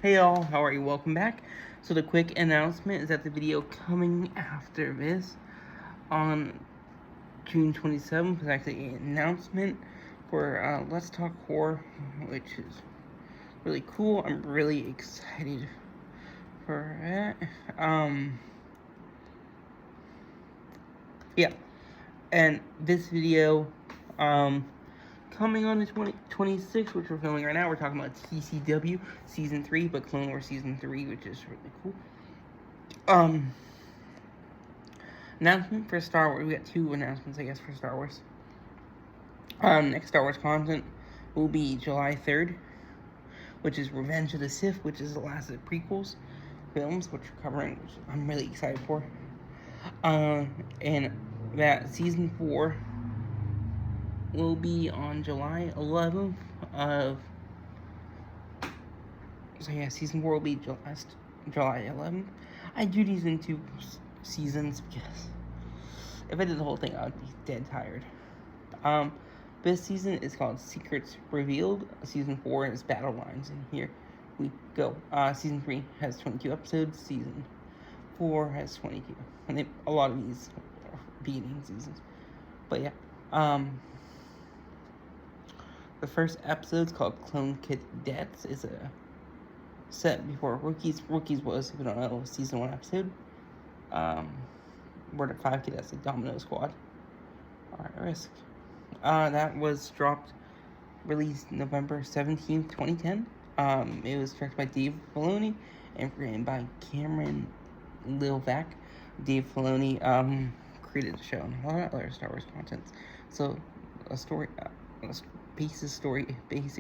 Hey y'all, how are you? Welcome back. So the quick announcement is that the video coming after this on June 27th is actually an announcement for Let's Talk Horror, which is really cool. I'm really excited for it. Yeah, and this video, coming on the 26th, which we're filming right now, we're talking about TCW Season 3, but Clone Wars Season 3, which is really cool. Announcement for Star Wars. We got two announcements, I guess, for Star Wars. Next Star Wars content will be July 3rd, which is Revenge of the Sith, which is the last of the prequels films, which we're covering, which I'm really excited for. And that Season 4 will be on July 11th of... So yeah, Season 4 will be July 11th. I do these in 2 seasons because if I did the whole thing, I would be dead tired. This season is called Secrets Revealed. Season 4 is Battle Lines, and here we go. Season 3 has 22 episodes. Season 4 has 22. And a lot of these are beginning seasons. But yeah. The first episode is called Clone Cadets. It's a set before Rookies. Rookies was, if you don't know, Season 1 episode. Where the 5 cadets, the Domino Squad, are at risk. That was released November 17th, 2010. It was directed by Dave Filoni and written by Cameron Lilvack. Dave Filoni created the show and a lot of other Star Wars content. So, basic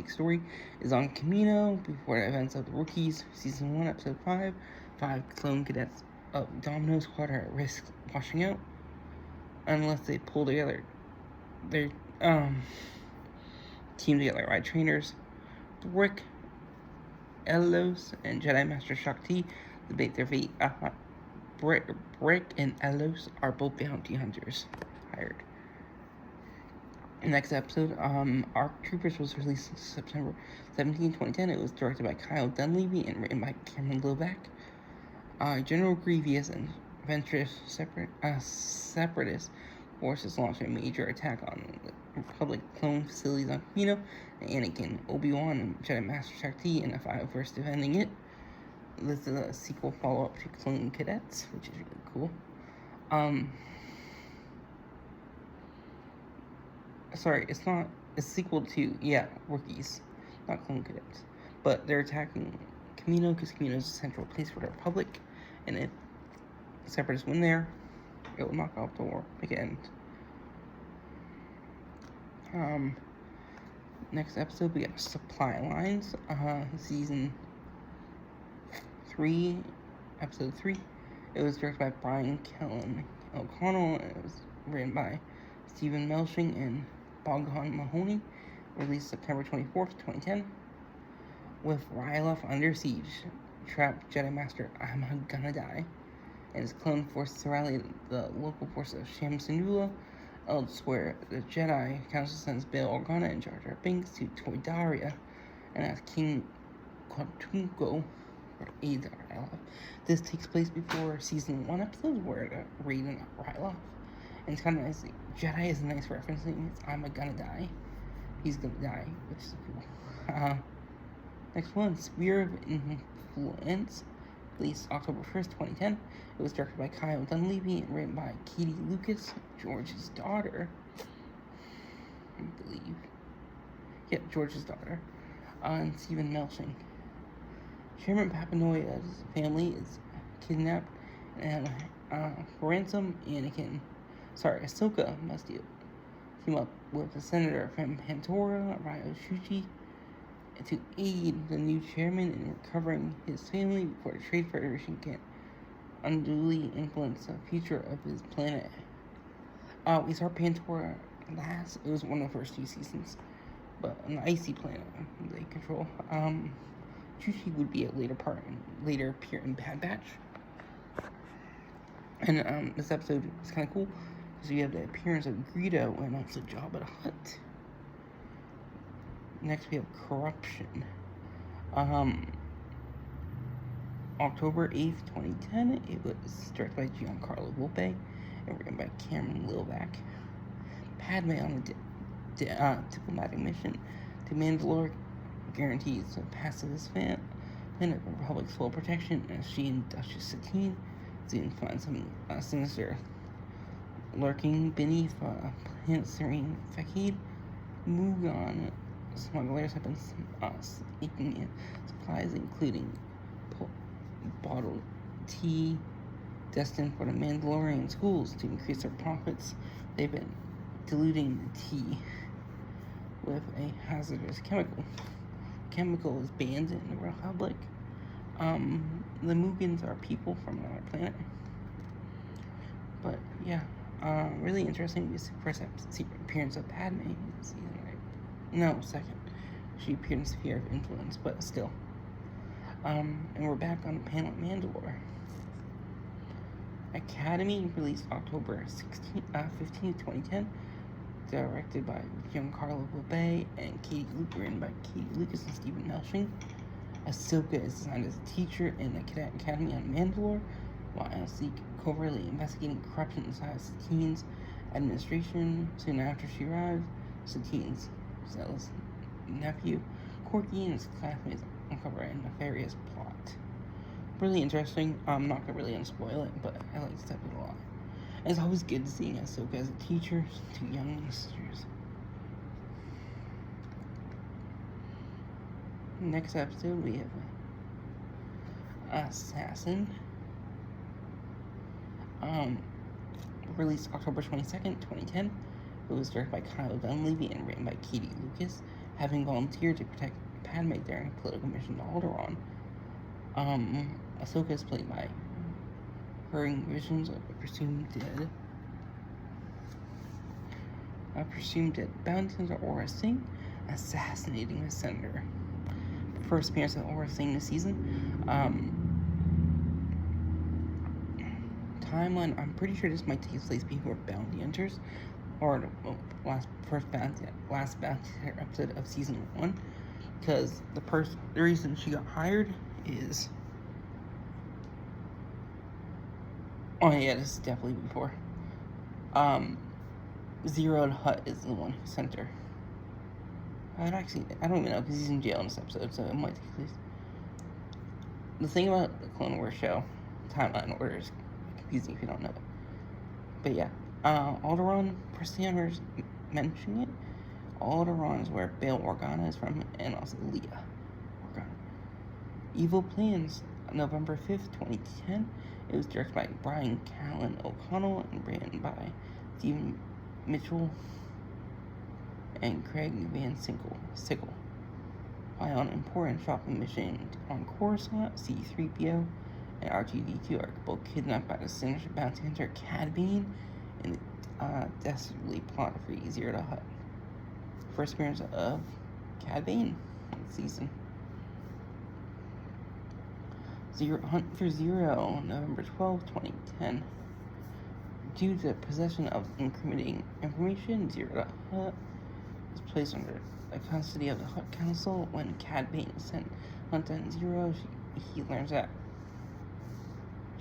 story is on Camino before the events of the Rookies. Season 1, Episode 5. 5 clone cadets of Domino Squad are at risk of washing out unless they pull together their team together, right? Trainers Brick, Elos, and Jedi Master Shakti debate their fate. Brick and Elos are both bounty hunters hired. Next episode, Arc Troopers was released September 17, 2010. It was directed by Kyle Dunleavy and written by Cameron Lilvack. General Grievous and venturous separatist forces launched a major attack on the Republic clone facilities on Camino, and Anakin, Obi-Wan, and Jedi Master Shakti in a fight first defending it. This is a sequel follow-up to Clone Cadets, which is really cool. Sorry, it's not a sequel to, Rookies, not Clone Cadets. But they're attacking Camino because Camino is a central place for the Republic, and if Separatists win there, it will knock off the war, make it end. Next episode, we got Supply Lines, Season 3, Episode 3. It was directed by Brian Kellen O'Connell, and it was written by Stephen Melching and Bogdan Mahoney. Released September 24th, 2010. With Ryloth under siege, trapped Jedi Master I'm Gonna Die and his clone forces rally the local forces of Sham Syndulla. Elsewhere, the Jedi Council sends Bail Organa and Jar Jar Binks to Toydaria and asks King Quantunco for aid to Ryloth. This takes place before Season 1 episode where the raid on Ryloth. And it's kind of nice. Jedi is a nice referencing. It's I'm Gonna Die. He's gonna die, which is cool. Next one, Sphere of Influence, released October 1st, 2010. It was directed by Kyle Dunleavy and written by Katie Lucas, George's daughter. I believe. Yeah, George's daughter. And Stephen Melching. Chairman Papanoia's family is kidnapped and for ransom, Ahsoka must team up with the senator from Pantora, Ryo Shuchi, to aid the new chairman in recovering his family before the Trade Federation can unduly influence the future of his planet. We saw Pantora last. It was one of the first 2 seasons, but an icy planet they control. Chuchi would be a later appear in Bad Batch. And this episode is kind of cool because you have the appearance of Greedo and also Jabba the Hutt. Next we have Corruption. October 8th, 2010. It was directed by Giancarlo Volpe and written by Cameron Lilvack. Padme on a diplomatic mission to Mandalore guarantees a pacifist planet Republic's full protection as she and Duchess Satine soon find something sinister lurking beneath Planet Serene Fakid. Mugan smugglers have been sneaking in supplies, including bottled tea destined for the Mandalorian schools to increase their profits. They've been diluting the tea with a hazardous chemical. The chemical is banned in the Republic. The Mugans are people from another planet. But yeah, really interesting. This first appearance of Padme in the season, right? No, second. She appeared in Sphere of Influence, but still. And we're back on the panel at Mandalore. Academy released October 15th, 2010. Directed by Giancarlo Volpe and written by Katie Lucas and Stephen Melching. Ahsoka is designed as a teacher in the Cadet Academy on Mandalore, while covertly investigating corruption inside Satine's administration. Soon after she arrives, Satine's zealous nephew, Corky, and his classmates uncover a nefarious plot. Really interesting. I'm not gonna really unspoil it, but I like this episode a lot. And it's always good seeing Ahsoka as a teacher to young sisters. Next episode, we have Assassin. Released October 22nd, 2010. It was directed by Kyle Dunleavy and written by Katie Lucas, having volunteered to protect Padme during a political mission to Alderaan. Ahsoka is played by hearing visions of a presumed dead bounty hunter Aura Singh assassinating a senator. First appearance of Aura Singh this season. Timeline, I'm pretty sure this might take place before bounty hunters, or the last bounty hunter episode of season 1, because the reason she got hired is, oh yeah, this is definitely before. Zero Hutt is the one who sent her. I don't even know, because he's in jail in this episode, so it might take place. The thing about the Clone Wars show, timeline order, is confusing if you don't know it. But yeah, Alderaan, first time ever mentioning it, Alderaan is where Bail Organa is from, and also Leia Organa. Evil Plans, November 5th, 2010. It was directed by Brian Callan O'Connell and written by Stephen Mitchell and Craig Van Sickle. While on an important shopping mission on Coruscant, C-3PO and R2-D2 are both kidnapped by the sinister bounty hunter Cad Bane and desperately plot to free Zero Hutt. First appearance of Cad Bane this season. Hunt for Zero, November 12, 2010. Due to possession of incriminating information, Zero Hutt is placed under the custody of the Hutt Council. When Cad Bane is sent hunt on Zero, he learns that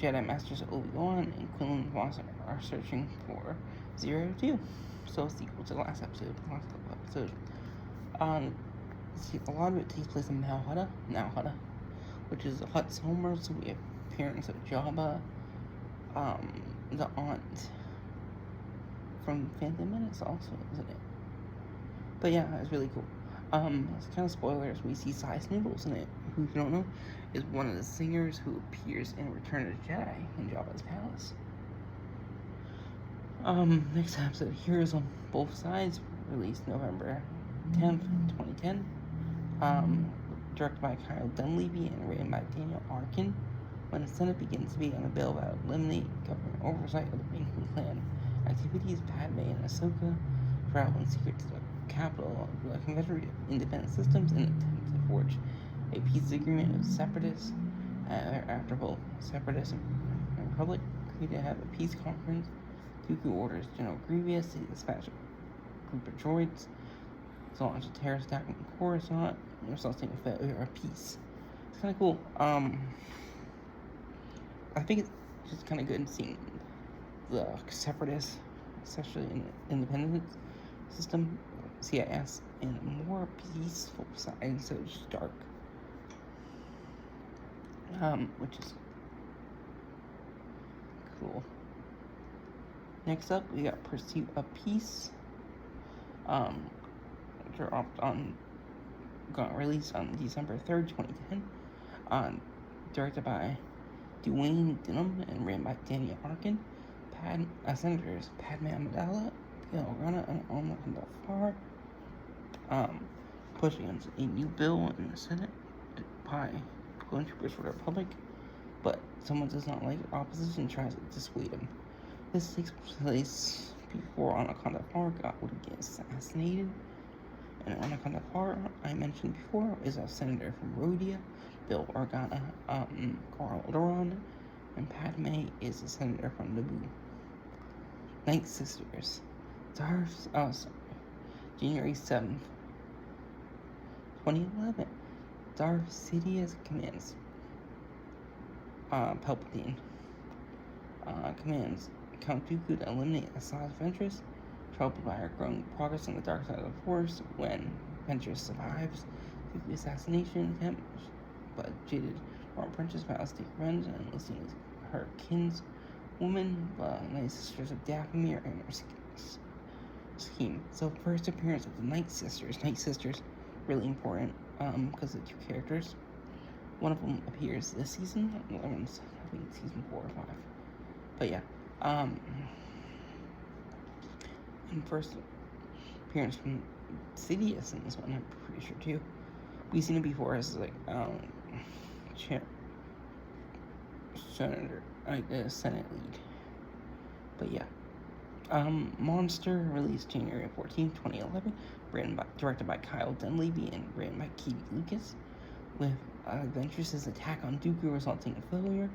Jedi Masters Obi-Wan and Quinlan Voss are searching for Zero too. So sequel to the last episode. A lot of it takes place in Mount Hutta, which is the Hutt's homeworld. So we have appearance of Jabba, the aunt from Phantom Menace also, isn't it? But yeah, it's really cool. It's kind of spoilers. We see Cy Sniggles in it, who, if you don't know, is one of the singers who appears in Return of the Jedi in Jabba's palace. Next episode, Heroes on Both Sides, released November 10th, 2010. Directed by Kyle Dunleavy and written by Daniel Arkin. When the Senate begins to be on a bill about eliminating government oversight of the banking clan activities, Padme and Ahsoka travel in secret to the capital of the Confederate Independent Systems and attempt to forge a peace agreement with separatists. After both separatists and Republic agree to have a peace conference, Dooku orders General Grievous to dispatch a group of droids to launch a terrorist attack on Coruscant, resulting in failure of peace. It's kind of cool. I think it's just kind of good seeing the separatists, especially in the independent system, CIS, in a more peaceful side instead of just dark. Which is cool. Next up, we got Pursuit of Peace. Got released on December 3rd, 2010. Directed by Dwayne Dunham and written by Daniel Arkin. Senators Padme Amidala, Bill Organa, and Omar Kandahar. Pushed against a new bill in the Senate by Clone Troopers for the Republic, but someone does not like opposition and tries to dissuade him. This takes place before Omar Kandahar would get assassinated. And Omar Kandahar, I mentioned before, is a senator from Rhodia. Bill Organa, Carl Alderaan, and Padme is a senator from Naboo. Night Sisters. January 7th, 2011. Darth Sidious commands Palpatine commands Count Dooku to eliminate Asajj Ventress, troubled by her growing progress on the dark side of the Force. When Ventress survives the assassination attempt, but jaded former Princess vows to take revenge and listening to her kinswoman, the Night Sisters of Dathomir and her scheme. So first appearance of the Night Sisters. Night Sisters, really important because of two characters. One of them appears this season. The other one's, I think, season 4 or 5. But yeah, and first appearance from Sidious in this one, I'm pretty sure too. We've seen it before as like Senate lead. But yeah. Monster, released January 14, 2011, directed by Kyle Dunleavy and written by Katie Lucas, with Ventress's attack on Dooku resulting in failure.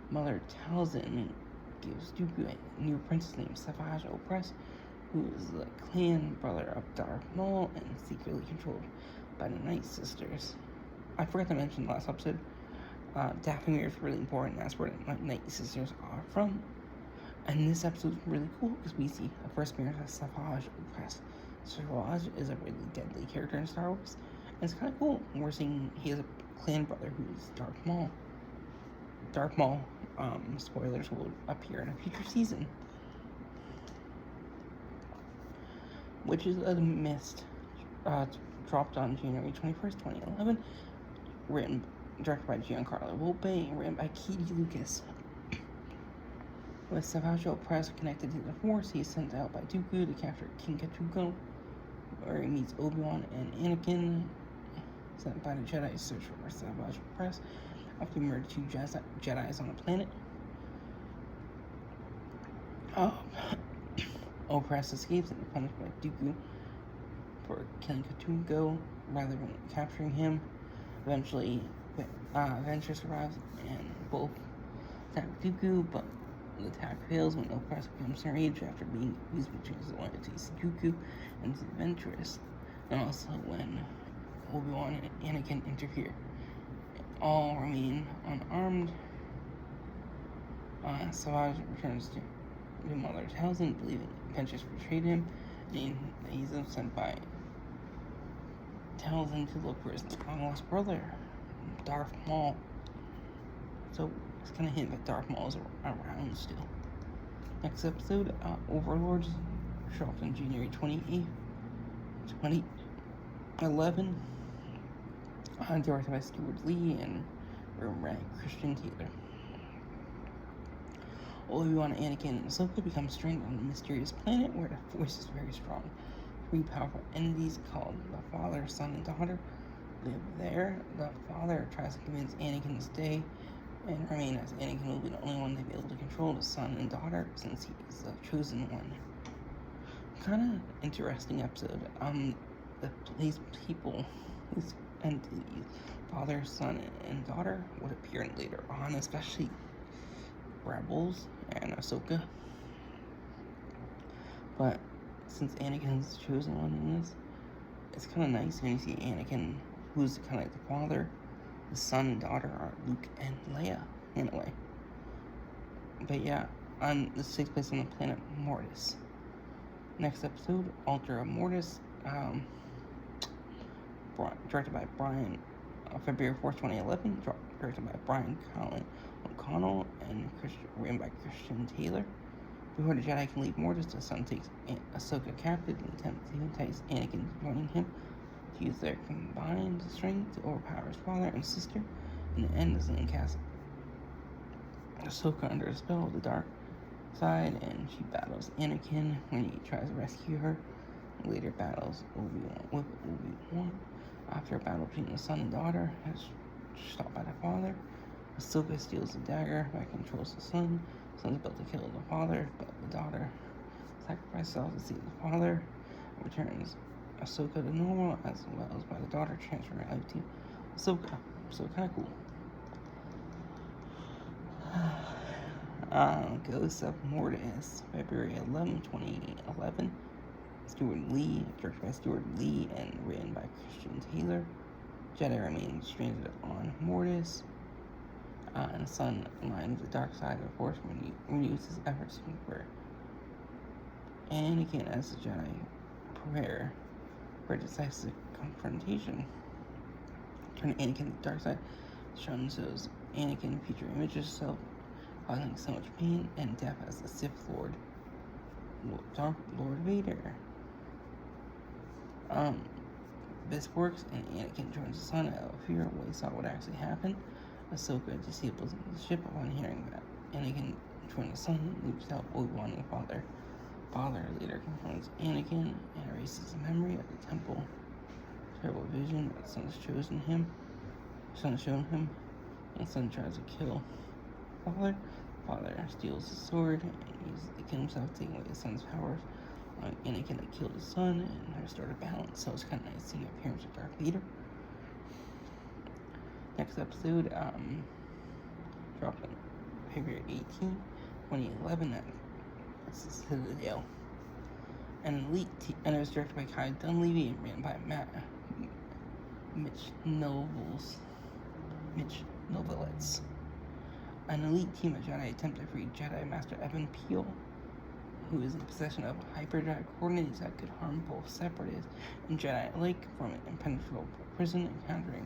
Mother Talzin gives Dooku a new princess named Savage Opress, who is the clan brother of Darth Maul and secretly controlled by the Night Sisters. I forgot to mention last episode, Dathomir is really important. That's where the Night Sisters are from. And this episode is really cool because we see a first appearance of Savage Opress. Savage is a really deadly character in Star Wars, and it's kind of cool. We're seeing he has a clan brother who's Darth Maul. Darth Maul, spoilers, will appear in a future season, which is a mist. Dropped on January 21st, 2011. Directed by Giancarlo Volpe and written by Katie Lucas. With Savage Opress connected to the Force, he is sent out by Dooku to capture King Katuko, where he meets Obi-Wan and Anakin, sent by the Jedi to search for Savage Opress after he murdered 2 Jedis on a planet. Opress escapes and is punished by Dooku for killing Katuko rather than capturing him. Eventually, Ventress arrives and both attack Dooku, but the attack fails when Opress becomes enraged after being used between his loyalty to Dooku and to Ventress, and also when Obi-Wan and Anakin interfere. All remain unarmed. Savage returns to Mother Talzin, believing Ventress betrayed him, and he's sent by Talzin to look for his long-lost brother, Darth Maul. So it's kind of hint that Darth Maul is around still. Next episode, Overlords, dropped on January 28th, 2011. Directed by Stuart Lee and written by Christian Taylor. Obi-Wan, Anakin, and Ahsoka become stranded on a mysterious planet where the Force is very strong. 3 powerful entities called the Father, Son, and Daughter live there. The Father tries to convince Anakin to stay and remain, as Anakin will be the only one to be able to control the Son and Daughter since he is the chosen one. Kind of interesting episode. These people, these entities, Father, Son, and Daughter, would appear later on, especially Rebels and Ahsoka. But since Anakin's the chosen one in this, it's kind of nice when you see Anakin, who's kind of like the father. The son and daughter are Luke and Leia, in a way. But yeah, this takes place on the planet Mortis. Next episode, Ultra Mortis, directed by Brian, February 4th, 2011, directed by Brian O'Connell and written by Christian Taylor. Before the Jedi can leave Mortis, the Son takes Ahsoka captive and attempts to entice Anakin joining him to use their combined strength to overpower his father and sister. In the end, the Son casts Ahsoka under a spell of the dark side, and she battles Anakin when he tries to rescue her. Later battles Obi-Wan. After a battle between the son and daughter, as stopped by the father, Ahsoka steals the dagger that controls the son. The son's about to kill the father, but the daughter sacrifices herself to save the father, and returns Ahsoka to normal, as well as by the daughter transferring her life to Ahsoka. So kind of cool. Ghost of Mortis, February 11, 2011. Directed by Stuart Lee and written by Christian Taylor. Jedi remains stranded on Mortis, and the Son aligns with the dark side of the Force when he renews his efforts to convert Anakin as the Jedi prepare for a decisive confrontation. Turning Anakin to the dark side, Sean shows Anakin future images of self, causing so much pain and death as the Sith Lord Vader. This works, and Anakin joins the Son out of fear when he saw what actually happened. Ahsoka disables the ship upon hearing that Anakin joined the Son, leaps out Obi-Wan and the father. Father later confronts Anakin and erases the memory of the temple. Terrible vision that the Son has shown him, and the Son tries to kill Father. Father steals his sword and uses it to kill himself, taking away his son's powers. Anakin had killed his son and restored a balance, so it's kind of nice seeing the appearance of Darth Vader. Next episode, dropped on February 18, 2011. This is Citadel. An elite team, and it was directed by Kai Dunleavy and written by Mitch Novelitz. An elite team of Jedi attempt to free Jedi Master Evan Peel, who is in possession of hyperdrive coordinates that could harm both Separatists and Jedi alike from an impenetrable prison, encountering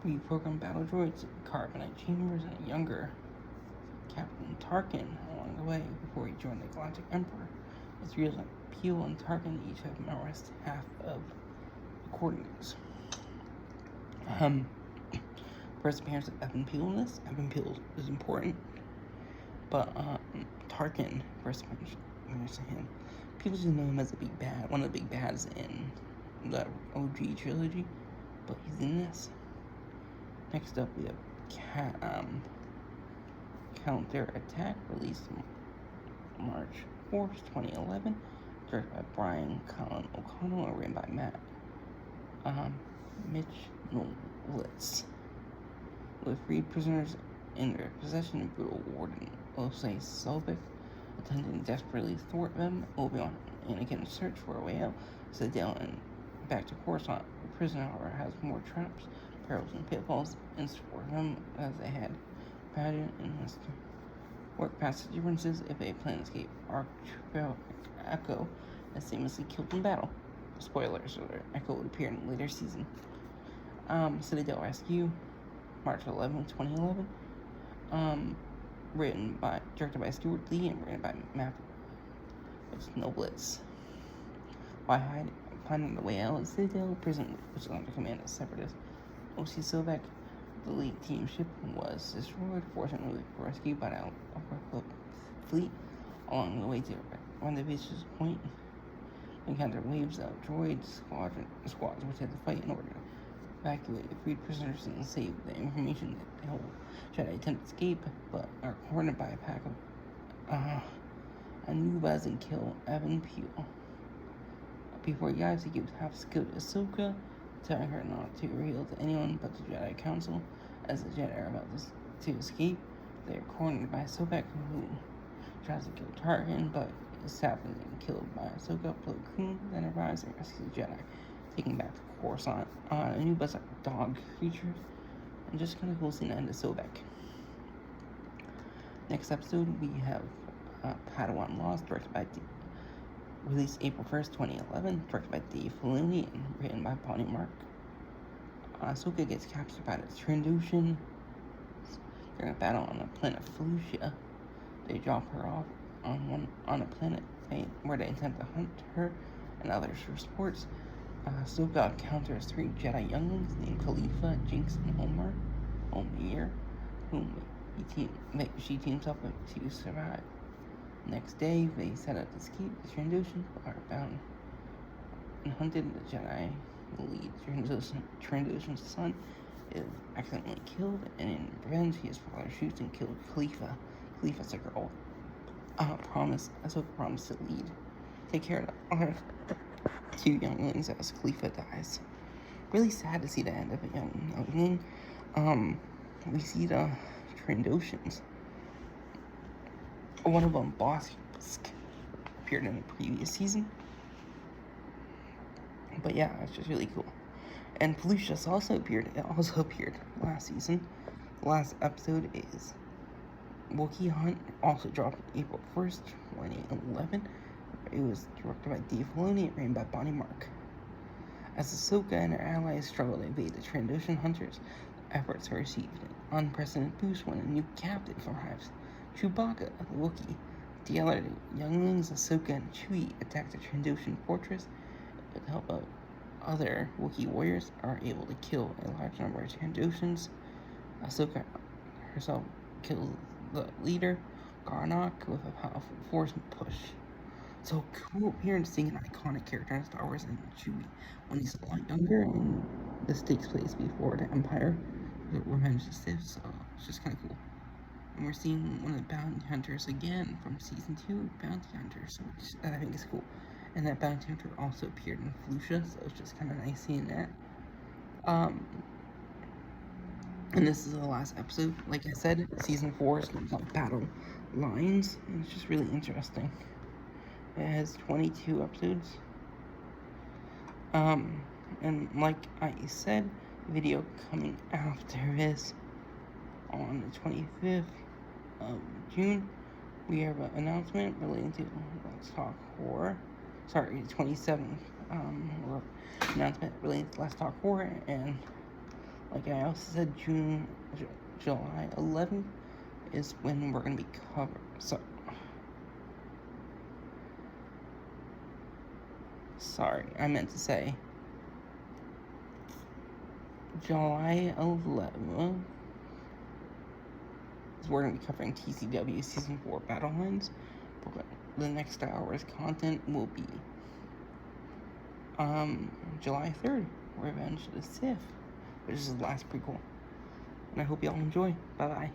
reprogrammed battle droids, carbonite chambers, and a younger Captain Tarkin along the way before he joined the Galactic Emperor. It's real that Peel and Tarkin each have memorized half of the coordinates. First appearance of Evan Peel in this. Evan Peel is important, but Tarkin first appearance to him. People just know him as a big bad, one of the big bads in the OG trilogy, but he's in this. Next up, we have Counter Attack, released March 4th, 2011, directed by Brian O'Connell and written by Mitch Novelitz. With freed prisoners in their possession of brutal warden Osei Sobek attempting to desperately thwart them, Obi-Wan and Anakin search for a way out. Citadel and back to Coruscant. The prison, however, has more traps, perils, and pitfalls in store of them as they had imagined, and must work past the differences if a plan escape. Archville Echo is seamlessly killed in battle. Spoilers alert, Echo would appear in a later season. Citadel Rescue, March 11, 2011. Directed by Stuart Lee and written by Matt Noblitz. By finding the way out of Citadel prison, which is under command of Separatist O.C. Sovek, the lead team ship was destroyed, fortunately rescued by the Alpha fleet. Along the way to Rendezvous Point, encountered waves of droids, squads which had to fight in order to evacuate the freed prisoners and save the information that the whole Jedi attempt to escape, but are cornered by a pack of Anubas and kill Evan Peel. Before he dies, he gives half skill to Ahsoka, telling her not to reveal to anyone but the Jedi Council. As the Jedi are about to escape, they are cornered by Sobek, who tries to kill Tarkin, but is sadly killed by Ahsoka. Plo Koon then arrives and rescues the Jedi, taking back to Coruscant. Anubas are dog creatures, and just kind of cool seeing the end of Sobek. Next episode, we have Padawan Lost, released April 1st, 2011, directed by Dave Filoni and written by Bonnie Mark. Ahsoka gets captured by the Trandoshan during a battle on the planet Felucia. They drop her off on a planet where they intend to hunt her and others for sports. Ahsoka encounters 3 Jedi younglings named Khalifa, Jinx, and Omir, whom she teams up with to survive. Next day, they set out to escape the Trandoshan, but are bound and hunted. The Jedi lead Trandoshan's son is accidentally killed, and in revenge, his father shoots and kills Khalifa. Khalifa's a girl. Ahsoka promised to take care of the other 2 younglings as Khalifa dies. Really sad to see the end of a youngling. We see the Trandoshans. One of them, Bosk, appeared in the previous season. But yeah, it's just really cool. And Felucia also appeared last season. The last episode is Wookiee Hunt, also dropped April 1st, 2011. It was directed by Dave Filoni and written by Bonnie Mark. As Ahsoka and her allies struggle to evade the Trandoshan hunters, efforts are received an unprecedented boost when a new captain arrives, Chewbacca, the Wookiee. The other younglings, Ahsoka and Chewie, attack the Trandoshan fortress. With the help of other Wookiee warriors, are able to kill a large number of Trandoshans. Ahsoka herself kills the leader, Karnak, with a powerful force push. So cool appearance seeing an iconic character in Star Wars and Chewie when he's a lot younger, and this takes place before the Empire Revenge of the Sith, so it's just kind of cool. And we're seeing one of the bounty hunters again from season 2, Bounty Hunters, which I think is cool. And that bounty hunter also appeared in Felucia, so it's just kind of nice seeing that. And this is the last episode. Like I said, season 4 is going to be called Battle Lines, and it's just really interesting. It has 22 episodes. And like I said, video coming after this on the 25th of June. We have an announcement relating to Let's Talk Horror. Sorry, 27th. Announcement relating to Let's Talk Horror, and like I also said, July 11th is when we're gonna be covered. Sorry, I meant to say July 11th is we're gonna be covering TCW Season 4 Battle Lines. But the next Star Wars content will be July 3rd, Revenge of the Sith, which is the last prequel. And I hope y'all enjoy. Bye bye.